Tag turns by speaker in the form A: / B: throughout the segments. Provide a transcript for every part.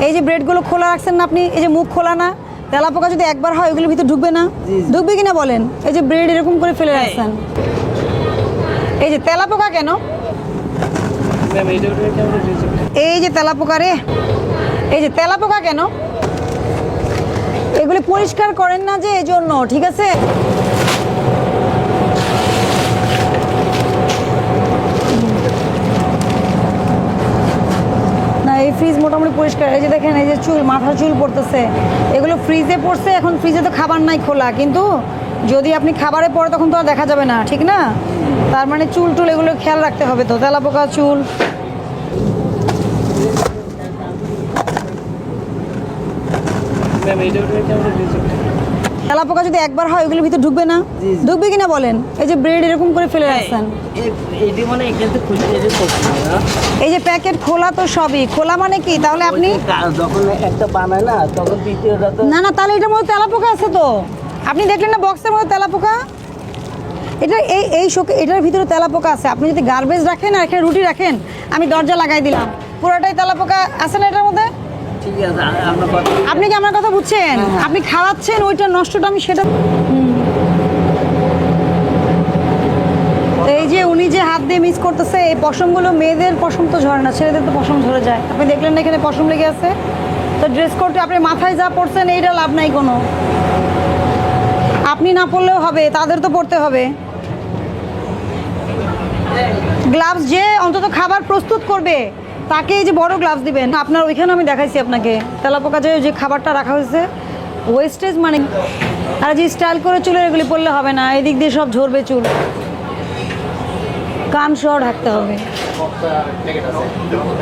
A: এই যে ব্রেডগুলো খোলা রাখছেন না আপনি, এই যে মুখ খোলা না, তেলাপোকা যদি একবার হয় ওগুলোর ভিতরে ঢুকবে না? ঢুকবে কিনা বলেন? এই যে ব্রেড এরকম করে ফেলে রাখছেন, এই যে তেলাপোকা কেন? এই যে তেলাপোকা রে, এই যে তেলাপোকা কেন? এগুলি পরিষ্কার করেন না যে, এই জন্য। ঠিক আছে, না এই ফ্রিজ মোটামুটি পরিষ্কার। এই যে দেখেন, এই যে চুল, মাথার চুল পড়তেছে, এগুলো ফ্রিজে পড়ছে। এখন ফ্রিজে তো খাবার নাই খোলা, কিন্তু যদি আপনি খাবারে পড়ে তখন তো আর দেখা যাবে না, ঠিক না? তার মানে চুল টুল এগুলো খেয়াল রাখতে হবে তো, তেলাপোকা চুল। তেলাপোকা যদি একবার হয় ওগুলোর ভিতরে ঢুকবে না? ঢুকবে কিনা বলেন? এই যে ব্রেড এরকম করে ফেলে রাখছেন, এই যে প্যাকেট খোলা, তো সবই খোলা মানে কি তাহলে আপনি
B: যখন একটা বানায় না তখন দ্বিতীয়টা তো
A: না না, তাহলে এটার মধ্যে তেলাপোকা আছে তো। আপনি দেখলেন না বক্সের মধ্যে তেলাপোকা? এটা এই শোকে এটার ভিতরে তেলাপোকা আছে। আপনি যদি গার্বেজ রাখেন আর এখানে রুটি রাখেন, আমি দরজা লাগাই দিলাম, পুরোটাই তেলাপোকা আছে না এটার মধ্যে?
B: ঠিক আছে।
A: আপনি কি আমার কথা বুঝছেন? আপনি খাওয়াচ্ছেন ওইটা নষ্টটা, আমি সেটা। এই যে উনি যে হাত দিয়ে মিক্স করতেছে, এই পশমগুলো, মেয়েদের পশম তো ঝরে না, ছেলেদের তো পশম ঝরে যায়। আপনি দেখলেন না এখানে পশম লেগে আছে? তো ড্রেস কোডটা আপনি মাথায় যা পড়ছেন এইটা লাভ নাই কোনো। আপনি না পড়লেও হবে, তাদের তো পড়তে হবে। গ্লাভস যে অন্তত খাবার প্রস্তুত করবে তাকে এই যে বড় গ্লাভস দিবেন। আপনার ওইখানে আমি দেখাইছি আপনাকে, তেলাপোকা যে খাবারটা রাখা হয়েছে ওয়েস্টেজ মানে। আর যে স্টাইল করে চুলের এগুলি পড়লে হবে না, এদিক দিয়ে সব ঝরবে চুল, কান সহ ঢাকতে হবে।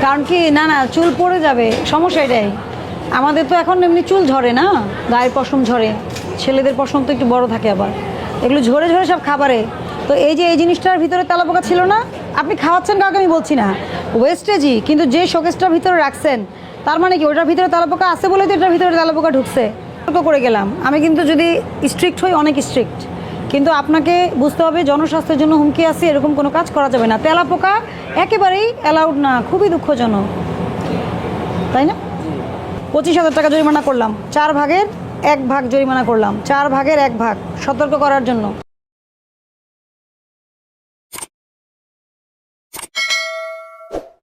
A: কারণ কি, না না চুল পড়ে যাবে, সমস্যা এটাই। আমাদের তো এখন এমনি চুল ঝরে না, গায়ের পশম ঝরে, ছেলেদের পশম তো একটু বড় থাকে, আবার এগুলো ঝরে ঝরে সব খাবারে। তো এই যে এই জিনিসটার ভিতরে তেলাপোকা ছিল না, আপনি খাওয়াচ্ছেন কাউকে আমি বলছি না, ওয়েস্টেজই, কিন্তু যে শোকেসটার ভিতরে রাখছেন তার মানে কি ওটার ভিতরে তেলাপোকা আছে বলে তো এটার ভিতরে তেলাপোকা ঢুকছে। সতর্ক করে গেলাম আমি, কিন্তু যদি স্ট্রিক্ট হই, অনেক স্ট্রিক্ট, কিন্তু আপনাকে বুঝতে হবে জনস্বাস্থ্যের জন্য হুমকি আছে, এরকম কোনো কাজ করা যাবে না। তেলাপোকা একেবারেই অ্যালাউড না, খুবই দুঃখজনক, তাই না? 25,000 টাকা জরিমানা করলাম, 4 ভাগের 1 ভাগ জরিমানা করলাম, 4 ভাগের 1 ভাগ, সতর্ক করার জন্য।